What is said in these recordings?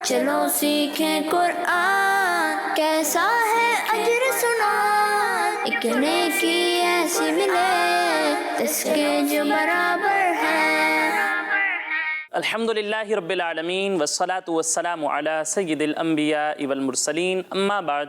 چلو سیکھیں قرآن، کیسا ہے اجر سنا، ایک نیکی ایسی ملے جس کے جو برابر ہے۔ الحمدللہ رب العالمین والصلاة والسلام علی سید الانبیاء والمرسلین، اما بعد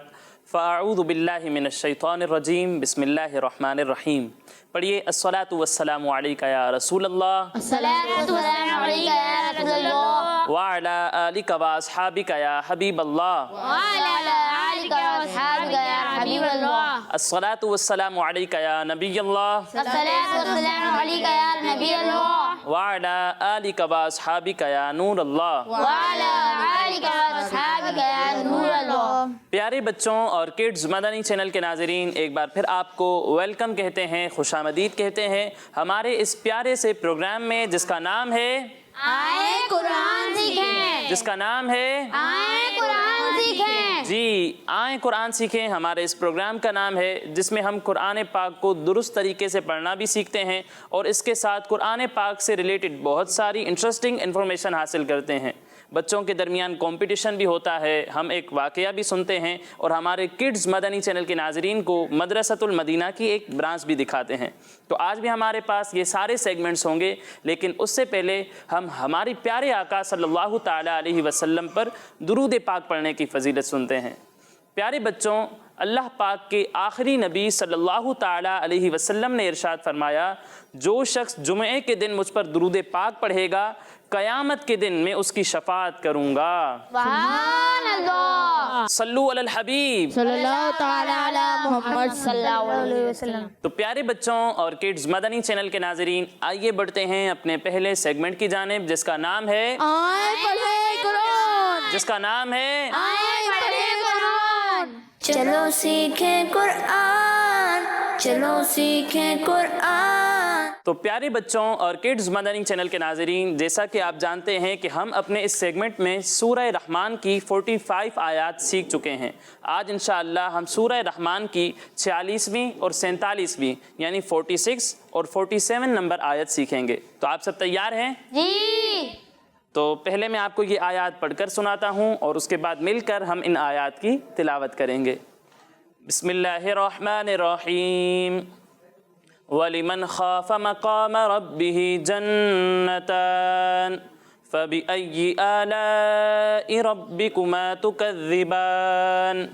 فاعوذ باللہ من الشیطان الرجیم، بسم اللہ الرحمن الرحیم۔ پڑھیے الصلاۃ والسلام علیک یا رسول اللہ، الصلاۃ والسلام علیک یا رسول اللہ، وعلی آلک واصحابک یا حبیب اللہ، وعلی آلک واصحابک یا حبیب اللہ، الصلاۃ والسلام علیک یا نبی اللہ، الصلاۃ والسلام علیک یا نبی اللہ، وعلی آلک واصحابک یا نور اللہ۔ وعلی آلک واصحابک یا نور اللہ۔ پیارے بچوں اور کڈز مدنی چینل کے ناظرین، ایک بار پھر آپ کو ویلکم کہتے ہیں، خوش آمدید کہتے ہیں ہمارے اس پیارے سے پروگرام میں جس کا نام ہے آئیں قرآن سیکھیں، جس کا نام ہے آئیں قرآن سیکھیں۔ جی آئیں قرآن سیکھیں، ہمارے اس پروگرام کا نام ہے جس میں ہم قرآن پاک کو درست طریقے سے پڑھنا بھی سیکھتے ہیں اور اس کے ساتھ قرآن پاک سے ریلیٹڈ بہت ساری انٹرسٹنگ انفارمیشن حاصل کرتے ہیں۔ بچوں کے درمیان کمپٹیشن بھی ہوتا ہے، ہم ایک واقعہ بھی سنتے ہیں اور ہمارے کڈز مدنی چینل کے ناظرین کو مدرسۃ المدینہ کی ایک برانچ بھی دکھاتے ہیں۔ تو آج بھی ہمارے پاس یہ سارے سیگمنٹس ہوں گے، لیکن اس سے پہلے ہم ہماری پیارے آقا صلی اللہ تعالیٰ علیہ وسلم پر درود پاک پڑھنے کی فضیلت سنتے ہیں۔ پیارے بچوں، اللہ پاک کے آخری نبی صلی اللہ تعالیٰ علیہ وسلم نے ارشاد فرمایا، جو شخص جمعے کے دن مجھ پر درود پاک پڑھے گا قیامت کے دن میں اس کی شفاعت کروں گا۔ سبحان اللہ، صلو علی الحبیب صلی اللہ تعالی علی محمد صلی اللہ علیہ وسلم۔ تو پیارے بچوں اور کڈز مدنی چینل کے ناظرین، آئیے بڑھتے ہیں اپنے پہلے سیگمنٹ کی جانب جس کا نام ہے آئیں پڑھیں قرآن، جس کا نام ہے آئیں پڑھیں قرآن۔ چلو سیکھیں قرآن، چلو سیکھیں قرآن۔ تو پیارے بچوں اور کڈز مدنی چینل کے ناظرین، جیسا کہ آپ جانتے ہیں کہ ہم اپنے اس سیگمنٹ میں سورہ رحمان کی 45 آیات سیکھ چکے ہیں۔ آج انشاءاللہ ہم سورہ رحمان کی 46ویں اور 47ویں یعنی 46 اور 47 نمبر آیت سیکھیں گے۔ تو آپ سب تیار ہیں؟ جی۔ تو پہلے میں آپ کو یہ آیات پڑھ کر سناتا ہوں اور اس کے بعد مل کر ہم ان آیات کی تلاوت کریں گے۔ بسم اللہ الرحمن الرحیم۔ وَلِمَنْ خَافَ مَقَامَ رَبِّهِ جَنَّتَانِ فَبِأَيِّ آلَاءِ رَبِّكُمَا تُكَذِّبَانِ۔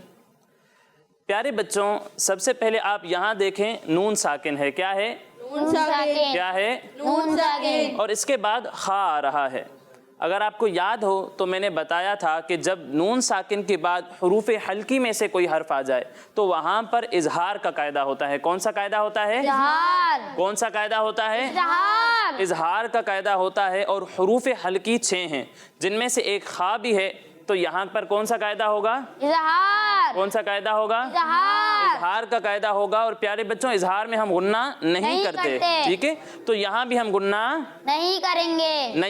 پیارے بچوں، سب سے پہلے آپ یہاں دیکھیں نون ساکن ہے، کیا ہے؟ نون ساکن، کیا ہے؟ نون ساکن، اور اس کے بعد خا آ رہا ہے۔ اگر آپ کو یاد ہو تو میں نے بتایا تھا کہ جب نون ساکن کے بعد حروف حلقی میں سے کوئی حرف آ جائے تو وہاں پر اظہار کا قاعدہ ہوتا ہے۔ کون سا قاعدہ ہوتا ہے؟ اظہار، کون سا قاعدہ ہوتا ہے؟ اظہار، اظہار کا قاعدہ ہوتا ہے، اور حروف حلقی 6 ہیں جن میں سے ایک خا بھی ہے، تو یہاں پر کون سا قاعدہ ہوگا؟ اظہار، کون سا قاعدہ ہوگا؟ اظہار، اظہار کا قاعدہ ہوگا۔ اور پیارے بچوں، اظہار میں ہم غنہ نہیں کرتے، ٹھیک ہے؟ تو یہاں بھی ہم غنہ نہیں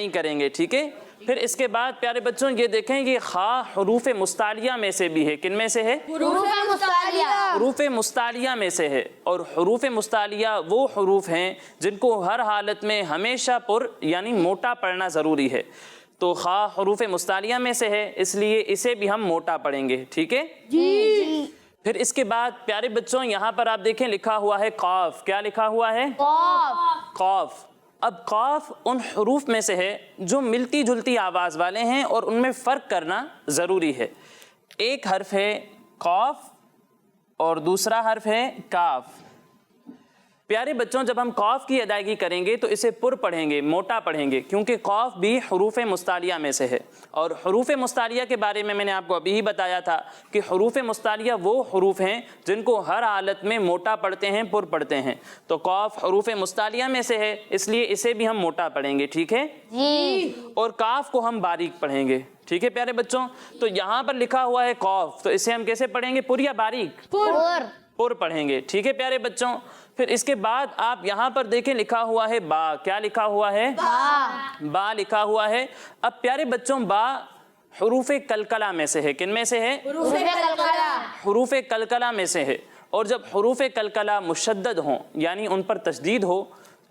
کریں گے، ٹھیک ہے؟ پھر اس کے بعد پیارے بچوں یہ دیکھیں یہ خا حروف مستعلیہ میں سے بھی ہے۔ کن میں سے ہے؟ حروف مستعلیہ، حروف مستعلیہ میں سے ہے، اور حروف مستعلیہ وہ حروف ہیں جن کو ہر حالت میں ہمیشہ پر یعنی موٹا پڑھنا ضروری ہے۔ تو خا حروف مستعلیہ میں سے ہے، اس لیے اسے بھی ہم موٹا پڑھیں گے، ٹھیک ہے؟ جی۔ پھر اس کے بعد پیارے بچوں یہاں پر آپ دیکھیں لکھا ہوا ہے قاف۔ کیا لکھا ہوا ہے؟ قاف، قاف۔ اب قاف ان حروف میں سے ہے جو ملتی جلتی آواز والے ہیں اور ان میں فرق کرنا ضروری ہے۔ ایک حرف ہے قاف اور دوسرا حرف ہے کاف۔ پیارے بچوں، جب ہم قاف کی ادائیگی کریں گے تو اسے پر پڑھیں گے، موٹا پڑھیں گے، کیونکہ قاف بھی حروف مستعلیہ میں سے ہے۔ اور حروف مستعلیہ کے بارے میں نے آپ کو ابھی ہی بتایا تھا کہ حروف مستعلیہ وہ حروف ہیں جن کو ہر حالت میں موٹا پڑھتے ہیں، پر پڑھتے ہیں۔ تو قاف حروف مستعلیہ میں سے ہے، اس لیے اسے بھی ہم موٹا پڑھیں گے، ٹھیک ہے؟ جی۔ اور کاف کو ہم باریک پڑھیں گے، ٹھیک ہے پیارے بچوں؟ تو یہاں پر لکھا ہوا ہے قاف، تو اسے ہم کیسے پڑھیں گے؟ پر یا باریک؟ پر پڑھیں گے، ٹھیک ہے پیارے بچوں؟ پھر اس کے بعد آپ یہاں پر دیکھیں لکھا ہوا ہے با۔ کیا لکھا ہوا ہے؟ با لکھا ہوا ہے۔ اب پیارے بچوں با حروف کلکلہ میں سے ہے۔ کن میں سے ہے؟ حروف کلکلہ میں سے ہے۔ اور جب حروف کلکلہ مشدد ہوں یعنی ان پر تشدید ہو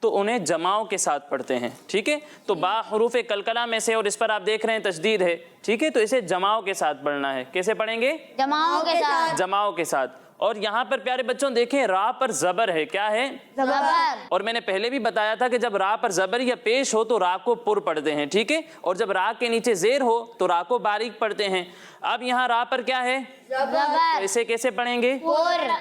تو انہیں جماؤں کے ساتھ پڑھتے ہیں، ٹھیک ہے؟ تو با حروف کلکلہ میں سے، اور اس پر آپ دیکھ رہے ہیں تشدید ہے، ٹھیک ہے؟ تو اسے جماؤں کے ساتھ پڑھنا ہے۔ کیسے پڑھیں گے؟ جماعوں کے ساتھ۔ جماؤں کے ساتھ۔ اور یہاں پر پیارے بچوں دیکھیں را پر زبر ہے، کیا ہے؟ زبر۔ اور میں نے پہلے بھی بتایا تھا کہ جب را پر زبر یا پیش ہو تو را کو پر پڑھتے ہیں، ٹھیک ہے؟ اور جب را کے نیچے زیر ہو تو را کو باریک پڑھتے ہیں۔ اب یہاں را پر کیا ہے؟ زبر۔ اسے کیسے پڑھیں گے؟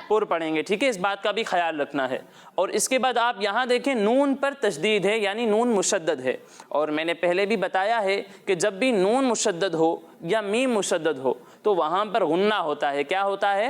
پر پڑھیں گے، ٹھیک ہے؟ اس بات کا بھی خیال رکھنا ہے۔ اور اس کے بعد آپ یہاں دیکھیں نون پر تشدید ہے، یعنی نون مشدد ہے۔ اور میں نے پہلے بھی بتایا ہے کہ جب بھی نون مشدد ہو یا میم مشدد ہو تو وہاں پر غنہ ہوتا ہے۔ کیا ہوتا ہے؟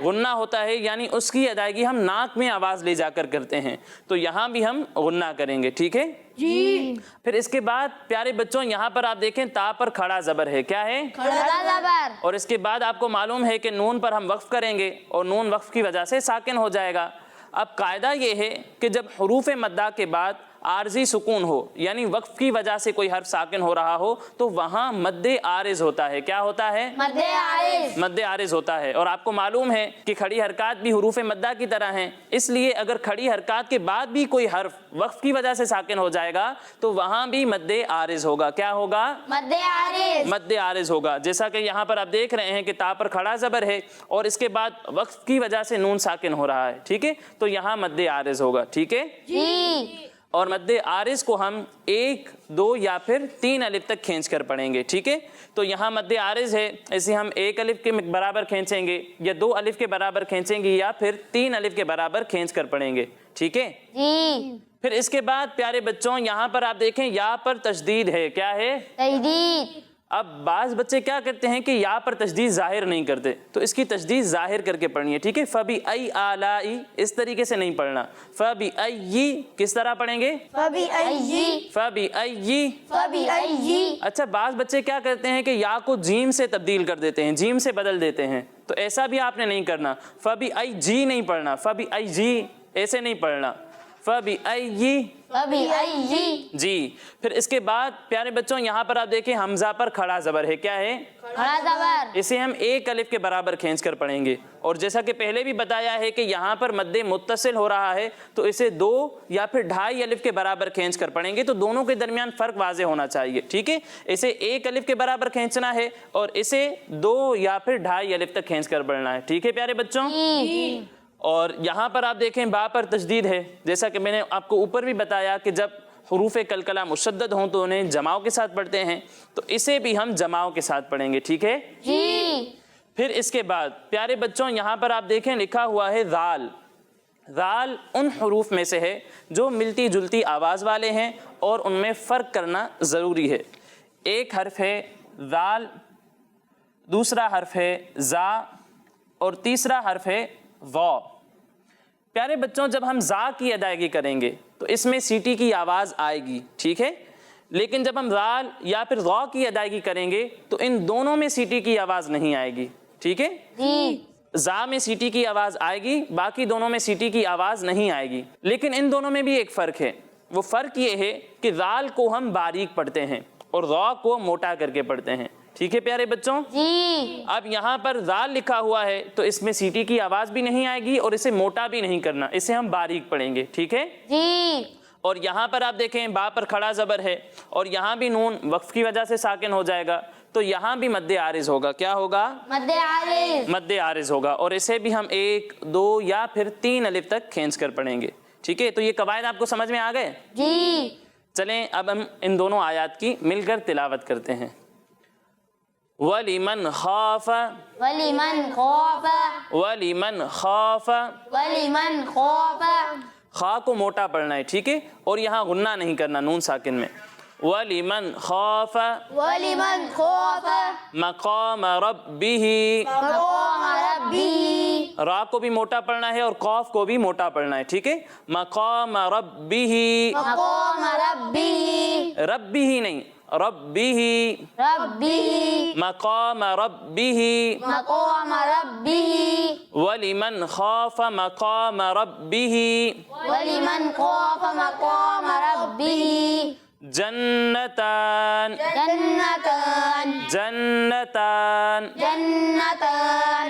غنہ ہوتا ہے، یعنی اس کی ادائیگی ہم ناک میں آواز لے جا کر کرتے ہیں، تو یہاں بھی ہم غنہ کریں گے، ٹھیک ہے جی۔ پھر اس کے بعد پیارے بچوں یہاں پر آپ دیکھیں تا پر کھڑا زبر ہے، کیا ہے؟ کھڑا زبر۔ اور اس کے بعد آپ کو معلوم ہے کہ نون پر ہم وقف کریں گے اور نون وقف کی وجہ سے ساکن ہو جائے گا۔ اب قاعدہ یہ ہے کہ جب حروف مدہ کے بعد عارضی سکون ہو، یعنی وقف کی وجہ سے کوئی حرف ساکن ہو رہا ہو، تو وہاں مد عارض ہوتا ہے۔ کیا ہوتا ہے؟ مد عارض۔ مد عارض ہوتا ہے۔ اور آپ کو معلوم ہے کہ کھڑی حرکات بھی حروف مدہ کی طرح ہیں، اس لیے اگر کھڑی حرکات کے بعد بھی کوئی حرف وقف کی وجہ سے ساکن ہو جائے گا تو وہاں بھی مد عارض ہوگا۔ کیا ہوگا؟ مد عارض۔ مد عارض ہوگا۔ جیسا کہ یہاں پر آپ دیکھ رہے ہیں کہ تا پر کھڑا زبر ہے اور اس کے بعد وقف کی وجہ سے نون ساکن ہو رہا ہے، ٹھیک ہے؟ تو یہاں مد عارض ہوگا، ٹھیک ہے جی۔ اور مد عارض کو ہم 1، 2 یا پھر 3 الف تک کھینچ کر پڑھیں گے، ٹھیک ہے؟ تو یہاں مد عارض ہے، اسے ہم 1 الف کے برابر کھینچیں گے یا 2 الف کے برابر کھینچیں گے یا پھر 3 الف کے برابر کھینچ کر پڑھیں گے، ٹھیک ہے جی۔ پھر اس کے بعد پیارے بچوں یہاں پر آپ دیکھیں یا پر تشدید ہے، کیا ہے؟ تشدید۔ اب بعض بچے کیا کرتے ہیں کہ یا پر تشدید ظاہر نہیں کرتے، تو اس کی تشدید ظاہر کر کے پڑھنی ہے، ٹھیک ہے؟ فَبِأَيِّ آلَاءِ اس طریقے سے نہیں پڑھنا۔ فَبِأَيِّ کس طرح پڑھیں گے؟ فَبِأَيِّ۔ فَبِأَيِّ۔ فَبِأَيِّ۔ اچھا بعض بچے کیا کرتے ہیں کہ یا کو جیم سے تبدیل کر دیتے ہیں، جیم سے بدل دیتے ہیں، تو ایسا بھی آپ نے نہیں کرنا۔ فَبِأَيِّ نہیں پڑھنا، فَبِأَيِّ ایسے نہیں پڑھنا، فَبِأَيِّ۔ فَبِأَيِّ۔ جی۔ پھر اس کے بعد پیارے بچوں یہاں پر آپ دیکھیں حمزہ پر کھڑا زبر ہے، کیا ہے؟ کھڑا زبر۔ اسے ہم 1 الف کے برابر کھینچ کر پڑھیں گے، اور جیسا کہ پہلے بھی بتایا ہے کہ یہاں پر مد متصل ہو رہا ہے تو اسے 2 یا پھر 2.5 الف کے برابر کھینچ کر پڑھیں گے، تو دونوں کے درمیان فرق واضح ہونا چاہیے، ٹھیک ہے؟ اسے 1 الف کے برابر کھینچنا ہے اور اسے 2 یا پھر 2.5 الف تک کھینچ کر پڑھنا ہے، ٹھیک ہے پیارے بچوں؟ اور یہاں پر آپ دیکھیں با پر تشدید ہے، جیسا کہ میں نے آپ کو اوپر بھی بتایا کہ جب حروف کلکلہ مشدد ہوں تو انہیں جماؤں کے ساتھ پڑھتے ہیں، تو اسے بھی ہم جماؤں کے ساتھ پڑھیں گے، ٹھیک ہے جی۔ پھر اس کے بعد پیارے بچوں یہاں پر آپ دیکھیں لکھا ہوا ہے ذال۔ ذال ان حروف میں سے ہے جو ملتی جلتی آواز والے ہیں اور ان میں فرق کرنا ضروری ہے۔ ایک حرف ہے ذال، دوسرا حرف ہے زا، اور تیسرا حرف ہے ضا۔ پیارے بچوں جب ہم زا کی ادائیگی کریں گے تو اس میں سیٹی کی آواز آئے گی، ٹھیک ہے؟ لیکن جب ہم ذال یا پھر ضا کی ادائیگی کریں گے تو ان دونوں میں سیٹی کی آواز نہیں آئے گی، ٹھیک ہے؟ جی۔ زا میں سیٹی کی آواز آئے گی، باقی دونوں میں سیٹی کی آواز نہیں آئے گی، لیکن ان دونوں میں بھی ایک فرق ہے۔ وہ فرق یہ ہے کہ ذال کو ہم باریک پڑھتے ہیں اور ضا کو موٹا کر کے پڑھتے ہیں، ٹھیک ہے پیارے بچوں؟ جی۔ اب یہاں پر ذال لکھا ہوا ہے تو اس میں سیٹی کی آواز بھی نہیں آئے گی اور اسے موٹا بھی نہیں کرنا، اسے ہم باریک پڑھیں گے، ٹھیک ہے؟ جی۔ اور یہاں پر آپ دیکھیں با پر کھڑا زبر ہے اور یہاں بھی نون وقف کی وجہ سے ساکن ہو جائے گا، تو یہاں بھی مد عارض ہوگا، کیا ہوگا؟ مد عارض۔ مد عارض ہوگا، اور اسے بھی ہم 1، 2 یا پھر 3 الف تک کھینچ کر پڑھیں گے، ٹھیک ہے؟ تو یہ قواعد آپ کو سمجھ میں آ گئے؟ جی۔ چلیں اب ہم ان دونوں آیات کی مل کر تلاوت کرتے ہیں۔ وَلِمَنْ خَافَ وَلِمَنْ خَافَ وَلِمَنْ خَافَ وَلِمَنْ خَافَ۔ خا کو موٹا پڑھنا ہے، ٹھیک ہے؟ اور یہاں غنہ نہیں کرنا نون ساکن میں۔ وَلِمَنْ خَافَ وَلِمَنْ خَافَ مَقَامَ رَبِّهِ مَقَامَ رَبِّهِ۔ را کو بھی موٹا پڑھنا ہے اور قاف کو بھی موٹا پڑھنا ہے، ٹھیک ہے؟ مقام ربِّهِ، مقام ربِّهِ، ربِّهِ نہیں، ربِّهِ، ربِّهِ، مقام ربِّهِ۔ مقام ربِّهِ۔ وَلِمَنْ خَافَ مَقَامَ رَبِّهِ وَلِمَنْ خَافَ مَقَامَ رَبِّهِ جنتان جنتان جنتان جنتان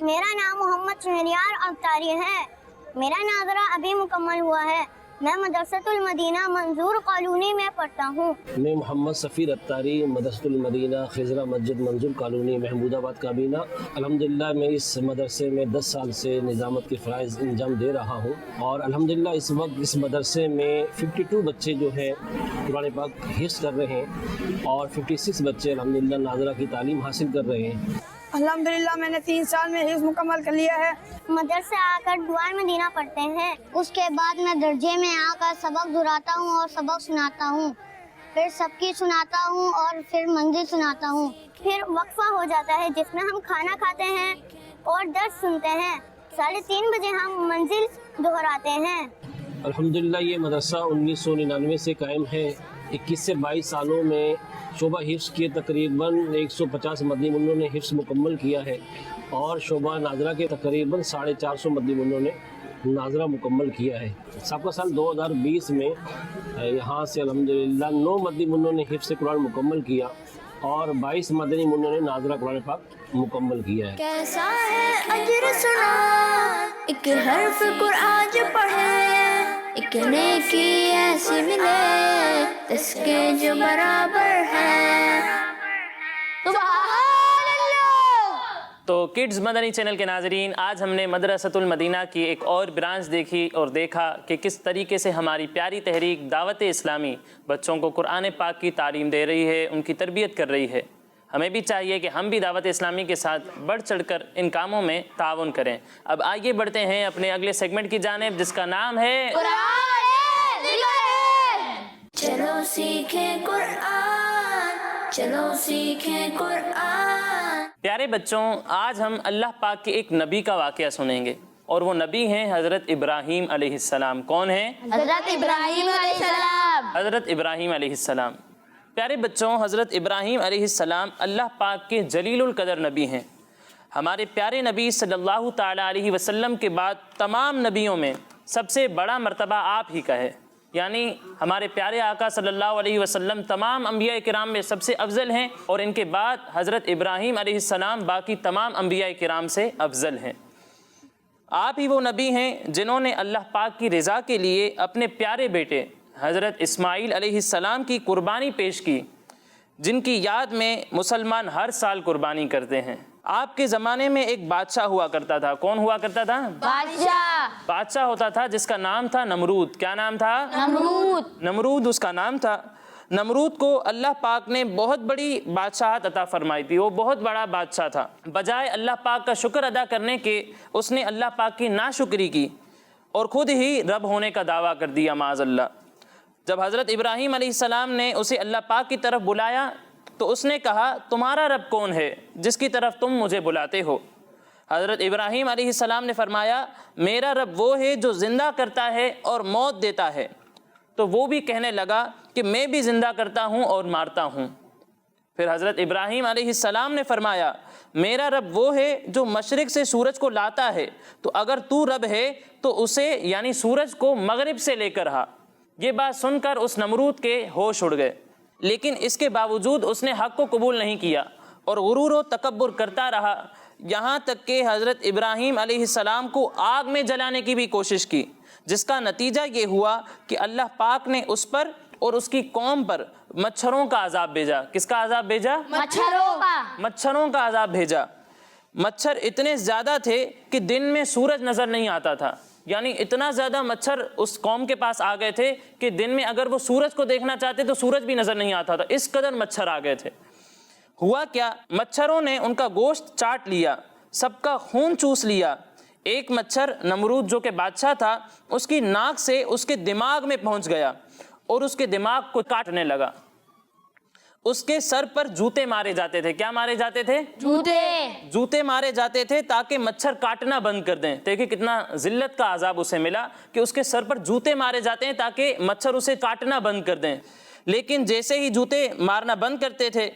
میرا نام محمد شہریار اختاری ہے. میرا ناظرہ ابھی مکمل ہوا ہے. میں مدرسۃ المدینہ منظور کالونی میں پڑھتا ہوں. میں محمد سفیر اختاری مدرسۃ المدینہ خضرہ مسجد منظور کالونی محمود آباد کابینہ. الحمدللہ میں اس مدرسے میں 10 سال سے نظامت کے فرائض انجام دے رہا ہوں اور الحمدللہ اس وقت اس مدرسے میں 52 بچے جو ہیں قرآن پاک حفظ کر رہے ہیں اور 56 بچے الحمدللہ ناظرہ کی تعلیم حاصل کر رہے ہیں. الحمدللہ میں نے 3 سال میں حفظ مکمل کر لیا ہے. مدرسے آ کر دعائے مدینہ پڑھتے ہیں. اس کے بعد میں درجے میں آ کر سبق دہراتا ہوں اور سبق سناتا ہوں. پھر سب کی سناتا ہوں اور پھر منزل سناتا ہوں. پھر وقفہ ہو جاتا ہے جس میں ہم کھانا کھاتے ہیں اور درس سنتے ہیں. 3:30 بجے ہم منزل دہراتے ہیں. الحمدللہ یہ مدرسہ 1999 سے قائم ہے. 21 سے 22 سالوں میں شعبہ حفظ کے تقریباً 150 مدنی منوں نے حفظ مکمل کیا ہے اور شعبہ ناظرہ کے تقریباً 450 مدنی منوں نے ناظرہ مکمل کیا ہے. سابقہ سال 2020 میں یہاں سے الحمدللہ 9 مدنی منوں نے حفظ قرآن مکمل کیا اور 22 مدنی منوں نے ناظرہ قرآن پاک مکمل کیا ہے. کیسا ہے اجر سنا ایک حرف قرآن جو پڑھے, ایک نیکی ایسی ملے اس کے جو برابر ہے. تو کڈز مدنی چینل کے ناظرین, آج ہم نے مدرسۃ المدینہ کی ایک اور برانچ دیکھی اور دیکھا کہ کس طریقے سے ہماری پیاری تحریک دعوت اسلامی بچوں کو قرآن پاک کی تعلیم دے رہی ہے, ان کی تربیت کر رہی ہے. ہمیں بھی چاہیے کہ ہم بھی دعوت اسلامی کے ساتھ بڑھ چڑھ کر ان کاموں میں تعاون کریں. اب آئیے بڑھتے ہیں اپنے اگلے سیگمنٹ کی جانب جس کا نام ہے چلو سیکھیں قرآن, چلو سیکھیں قرآن. پیارے بچوں, آج ہم اللہ پاک کے ایک نبی کا واقعہ سنیں گے اور وہ نبی ہیں حضرت ابراہیم علیہ السلام. کون ہیں؟ حضرت ابراہیم علیہ السلام. حضرت ابراہیم علیہ السلام. پیارے بچوں, حضرت ابراہیم علیہ السلام اللہ پاک کے جلیل القدر نبی ہیں. ہمارے پیارے نبی صلی اللہ تعالیٰ علیہ وسلم کے بعد تمام نبیوں میں سب سے بڑا مرتبہ آپ ہی کا ہے. یعنی ہمارے پیارے آقا صلی اللہ علیہ وسلم تمام انبیاء کرام میں سب سے افضل ہیں اور ان کے بعد حضرت ابراہیم علیہ السلام باقی تمام انبیاء کرام سے افضل ہیں. آپ ہی وہ نبی ہیں جنہوں نے اللہ پاک کی رضا کے لیے اپنے پیارے بیٹے حضرت اسماعیل علیہ السلام کی قربانی پیش کی, جن کی یاد میں مسلمان ہر سال قربانی کرتے ہیں. آپ کے زمانے میں ایک بادشاہ ہوا کرتا تھا. کون ہوا کرتا تھا؟ بادشاہ ہوتا تھا جس کا نام تھا نمرود. کیا نام تھا؟ نمرود اس کا نام تھا. نمرود کو اللہ پاک نے بہت بڑی بادشاہت عطا فرمائی تھی. وہ بہت بڑا بادشاہ تھا. بجائے اللہ پاک کا شکر ادا کرنے کے اس نے اللہ پاک کی ناشکری کی اور خود ہی رب ہونے کا دعویٰ کر دیا معاذ اللہ. جب حضرت ابراہیم علیہ السلام نے اسے اللہ پاک کی طرف بلایا تو اس نے کہا, تمہارا رب کون ہے جس کی طرف تم مجھے بلاتے ہو؟ حضرت ابراہیم علیہ السلام نے فرمایا, میرا رب وہ ہے جو زندہ کرتا ہے اور موت دیتا ہے. تو وہ بھی کہنے لگا کہ میں بھی زندہ کرتا ہوں اور مارتا ہوں. پھر حضرت ابراہیم علیہ السلام نے فرمایا, میرا رب وہ ہے جو مشرق سے سورج کو لاتا ہے, تو اگر تو رب ہے تو اسے یعنی سورج کو مغرب سے لے کر آ. یہ بات سن کر اس نمرود کے ہوش اڑ گئے, لیکن اس کے باوجود اس نے حق کو قبول نہیں کیا اور غرور و تکبر کرتا رہا, یہاں تک کہ حضرت ابراہیم علیہ السلام کو آگ میں جلانے کی بھی کوشش کی, جس کا نتیجہ یہ ہوا کہ اللہ پاک نے اس پر اور اس کی قوم پر مچھروں کا عذاب بھیجا. کس کا عذاب بھیجا؟ مچھروں کا عذاب بھیجا. مچھر اتنے زیادہ تھے کہ دن میں سورج نظر نہیں آتا تھا. یعنی اتنا زیادہ مچھر اس قوم کے پاس آ گئے تھے کہ دن میں اگر وہ سورج کو دیکھنا چاہتے تو سورج بھی نظر نہیں آتا تھا, اس قدر مچھر آ گئے تھے. ہوا کیا, مچھروں نے ان کا گوشت چاٹ لیا, سب کا خون چوس لیا. ایک مچھر نمرود جو کہ بادشاہ تھا اس کی ناک سے اس کے دماغ میں پہنچ گیا اور اس کے دماغ کو کاٹنے لگا. اس کے سر پر جوتے مارے جاتے تھے. کیا مارے جاتے تھے؟ جوتے مارے جاتے تھے تاکہ مچھر کاٹنا بند کر دیں. دیکھیں کتنا ذلت کا عذاب اسے ملا کہ اس کے سر پر جوتے مارے جاتے ہیں تاکہ مچھر اسے کاٹنا بند کر دیں. لیکن جیسے ہی جوتے مارنا بند کرتے تھے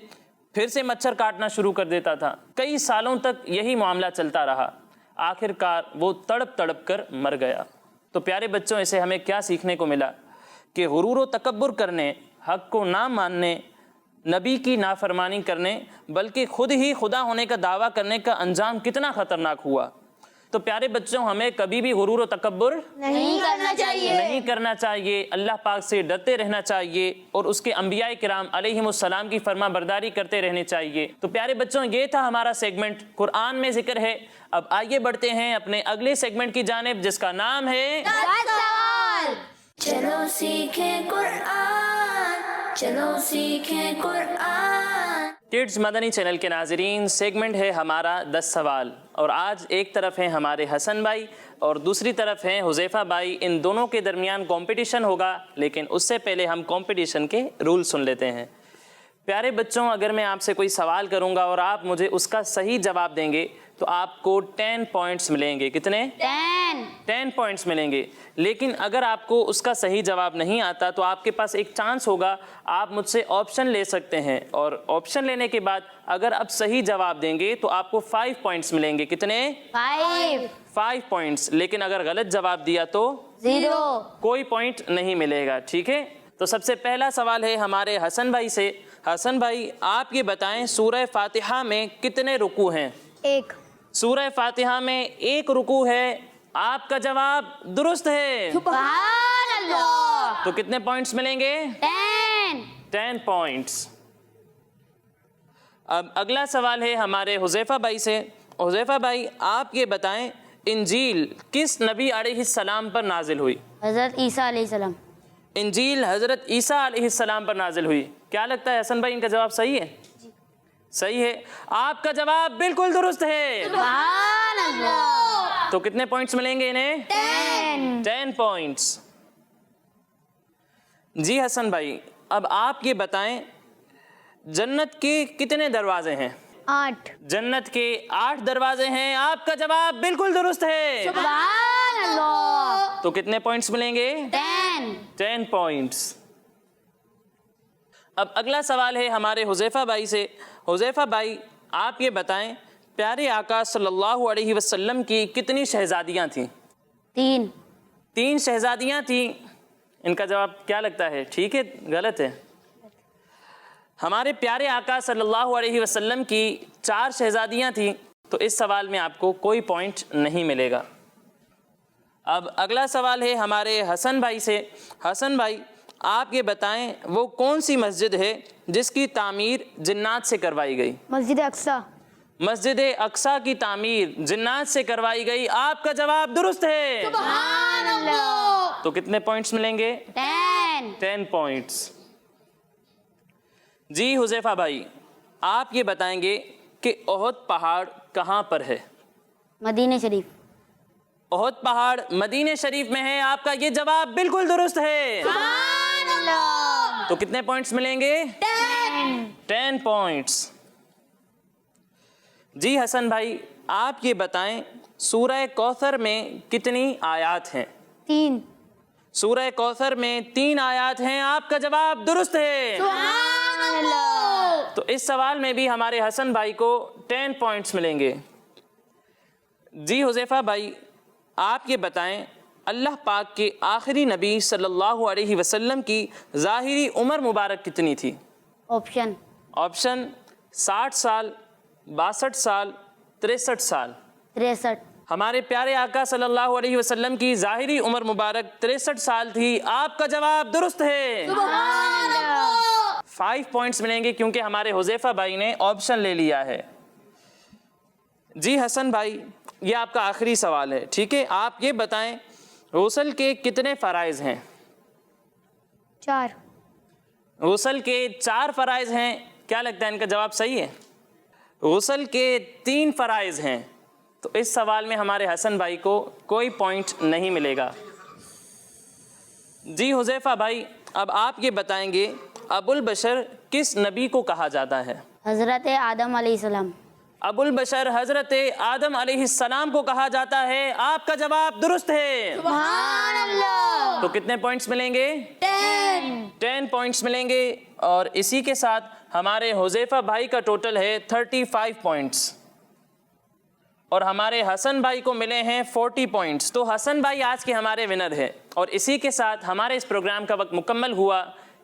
پھر سے مچھر کاٹنا شروع کر دیتا تھا. کئی سالوں تک یہی معاملہ چلتا رہا. آخر کار وہ تڑپ تڑپ کر مر گیا. تو پیارے بچوں, اسے ہمیں کیا سیکھنے کو ملا کہ غرور و تکبر کرنے, حق کو نہ ماننے, نبی کی نافرمانی کرنے بلکہ خود ہی خدا ہونے کا دعویٰ کرنے کا انجام کتنا خطرناک ہوا۔ تو پیارے بچوں، ہمیں کبھی بھی غرور و تکبر نہیں کرنا چاہیے۔ نہیں کرنا چاہیے، اللہ پاک سے ڈرتے رہنا چاہیے اور اس کے انبیاء کرام علیہم السلام کی فرما برداری کرتے رہنے چاہیے۔ تو پیارے بچوں، یہ تھا ہمارا سیگمنٹ قرآن میں ذکر ہے۔ اب آئیے بڑھتے ہیں اپنے اگلے سیگمنٹ کی جانب، جس کا نام ہے 10 سوال۔ چلو سیکھیں قرآن، چلو سیکھیں قرآن۔ کڈز مدنی چینل کے ناظرین، سیگمنٹ ہے ہمارا 10 سوال، اور آج ایک طرف ہیں ہمارے حسن بھائی اور دوسری طرف ہیں حذیفہ بھائی۔ ان دونوں کے درمیان کمپٹیشن ہوگا، لیکن اس سے پہلے ہم کمپٹیشن کے رول سن لیتے ہیں۔ پیارے بچوں، اگر میں آپ سے کوئی سوال کروں گا اور آپ مجھے اس کا صحیح جواب دیں گے تو آپ کو 10 پوائنٹس ملیں گے۔ کتنے؟ 10 پوائنٹس ملیں گے۔ لیکن اگر آپ کو اس کا صحیح جواب نہیں آتا تو آپ کے پاس ایک چانس ہوگا، آپ مجھ سے آپشن لے سکتے ہیں، اور آپشن لینے کے بعد اگر آپ صحیح جواب دیں گے تو آپ کو 5 پوائنٹس ملیں گے۔ کتنے؟ 5 پوائنٹس۔ لیکن اگر غلط جواب دیا تو 0۔ کوئی پوائنٹ نہیں ملے گا، ٹھیک ہے؟ تو سب سے پہلا سوال ہے ہمارے حسن بھائی سے۔ حسن بھائی، آپ یہ بتائیں سورہ فاتحہ میں کتنے رکوع ہیں؟ 1۔ سورہ فاتحہ میں 1 رکوع ہے۔ آپ کا جواب درست ہے۔ سبحان اللہ۔ تو کتنے پوائنٹس ملیں گے؟ 10 پوائنٹس۔ اب اگلا سوال ہے ہمارے حذیفہ بھائی سے۔ حذیفہ بھائی، آپ یہ بتائیں انجیل کس نبی علیہ السلام پر نازل ہوئی؟ حضرت عیسیٰ علیہ السلام۔ انجیل حضرت عیسیٰ علیہ السلام پر نازل ہوئی۔ کیا لگتا ہے حسن بھائی، ان کا جواب صحیح ہے؟ صحیح ہے، آپ کا جواب بالکل درست ہے۔ سبحان اللہ۔ تو کتنے پوائنٹس ملیں گے انہیں؟ 10 پوائنٹس۔ جی حسن بھائی، اب آپ یہ بتائیں جنت کے کتنے دروازے ہیں؟ 8۔ جنت کے 8 دروازے ہیں۔ آپ کا جواب بالکل درست ہے۔ سبحان اللہ۔ تو کتنے پوائنٹس ملیں گے؟ 10 پوائنٹس۔ اب اگلا سوال ہے ہمارے حذیفہ بھائی سے۔ حذیفہ بھائی، آپ یہ بتائیں پیارے آقا صلی اللہ علیہ وسلم کی کتنی شہزادیاں تھیں؟ 3 شہزادیاں تھیں۔ ان کا جواب کیا لگتا ہے؟ ٹھیک ہے، غلط ہے؟ ہمارے پیارے آقا صلی اللہ علیہ وسلم کی 4 شہزادیاں تھیں، تو اس سوال میں آپ کو کوئی پوائنٹ نہیں ملے گا۔ اب اگلا سوال ہے ہمارے حسن بھائی سے۔ حسن بھائی، آپ یہ بتائیں وہ کون سی مسجد ہے جس کی تعمیر جنات سے کروائی گئی؟ مسجد اقصی۔ مسجد اقصی کی تعمیر جنات سے کروائی گئی۔ آپ کا جواب درست ہے۔ سبحان اللہ۔ تو کتنے پوائنٹس ملیں گے؟ 10 پوائنٹس۔ جی حذیفہ بھائی، آپ یہ بتائیں گے کہ احد پہاڑ کہاں پر ہے؟ مدینہ شریف۔ احد پہاڑ مدینہ شریف میں ہے۔ آپ کا یہ جواب بالکل درست ہے۔ سبحان اللہ۔ تو کتنے پوائنٹس ملیں گے؟ 10 پوائنٹس۔ جی حسن بھائی، آپ یہ بتائیں سورہ کوثر میں کتنی آیات ہیں؟ 3۔ سورہ کوثر میں 3 آیات ہیں۔ آپ کا جواب درست ہے۔ سبحان اللہ۔ تو اس سوال میں بھی ہمارے حسن بھائی کو 10 پوائنٹس ملیں گے۔ جی حذیفہ بھائی، آپ یہ بتائیں اللہ پاک کے آخری نبی صلی اللہ علیہ وسلم کی ظاہری عمر مبارک کتنی تھی؟ آپشن 60 سال، 62 سال، 63 سال۔ 63۔ ہمارے پیارے آقا صلی اللہ علیہ وسلم کی ظاہری عمر مبارک 63 سال تھی۔ آپ کا جواب درست ہے۔ سبحان اللہ۔ 5 پوائنٹس ملیں گے کیونکہ ہمارے حذیفہ بھائی نے آپشن لے لیا ہے۔ جی حسن بھائی، یہ آپ کا آخری سوال ہے، ٹھیک ہے؟ آپ یہ بتائیں غسل کے کتنے فرائض ہیں؟ 4۔ غسل کے 4 فرائض ہیں۔ کیا لگتا ہے ان کا جواب صحیح ہے؟ غسل کے 3 فرائض ہیں۔ تو اس سوال میں ہمارے حسن بھائی کو کوئی پوائنٹ نہیں ملے گا۔ جی حذیفہ بھائی، اب آپ یہ بتائیں گے ابو البشر کس نبی کو کہا جاتا ہے؟ حضرت آدم علیہ السلام۔ ابو البشر حضرت آدم علیہ السلام کو کہا جاتا ہے۔ آپ کا جواب درست ہے۔ سبحان اللہ۔ تو کتنے پوائنٹس ملیں گے؟ 10 پوائنٹس ملیں گے، اور اسی کے ساتھ ہمارے حذیفہ بھائی کا ٹوٹل ہے 35 پوائنٹس، اور ہمارے حسن بھائی کو ملے ہیں 40 پوائنٹس۔ تو حسن بھائی آج کے ہمارے ونر ہیں، اور اسی کے ساتھ ہمارے اس پروگرام کا وقت مکمل ہوا۔